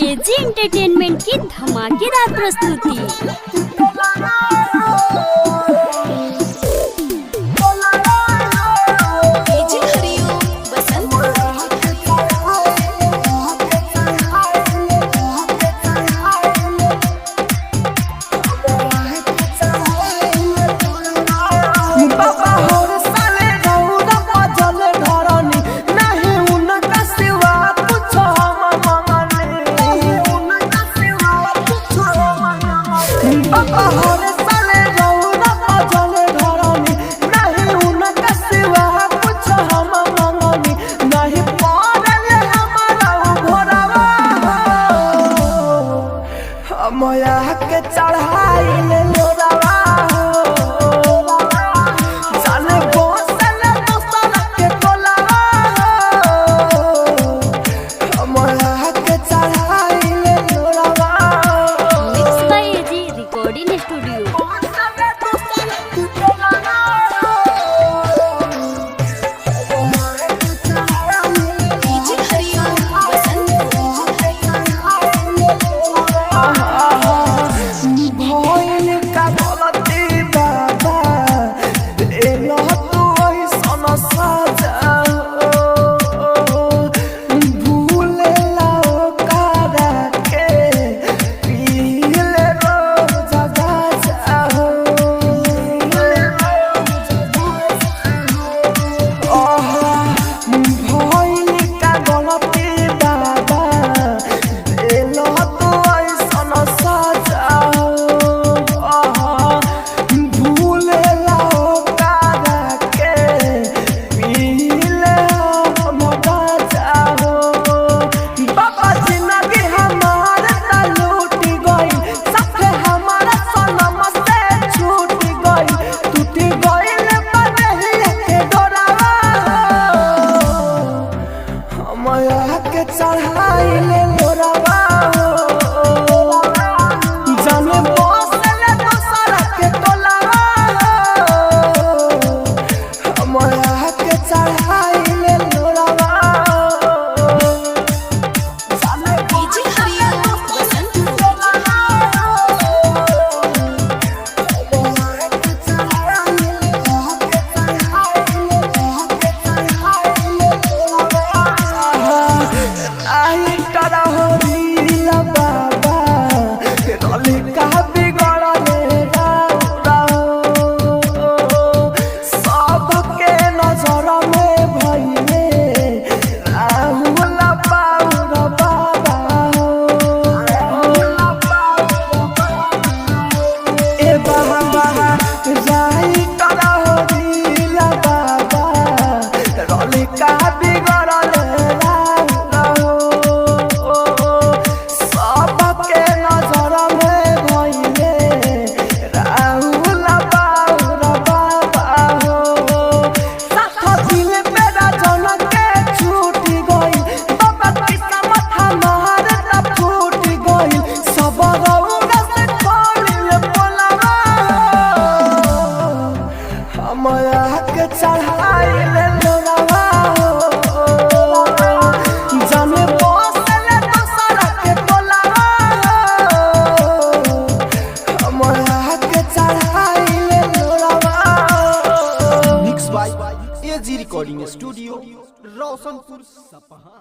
AG entertainment की धमाकेदार प्रस्तुति। मोया के चढ़ाई ले लोरावा जाने बोसल दोस्तर के कोलावा मोया के चढ़ाई ले लोरावा। Mix by AG recording studio. मोया के चढ़ाई ले लोरावा जाने बोसल दोस्तर के कोलावा मोया के चढ़ाई ले लोरावा जाने एजी हरिया बसंत आई करा हो रीला बाबा रोले का बिगड़ले सबके नजर में भइले राहुल पाउर बाबा ए बाबा जाई करा हो रीला बाबा रोले का बिगड़ले मोया के चढ़ाई ले लोरावा जाने बोसल दोस्तर के कोलावा मोया के चढ़ाई ले लोरावा। Mix by AG recording studio Roshanpur Sapaha.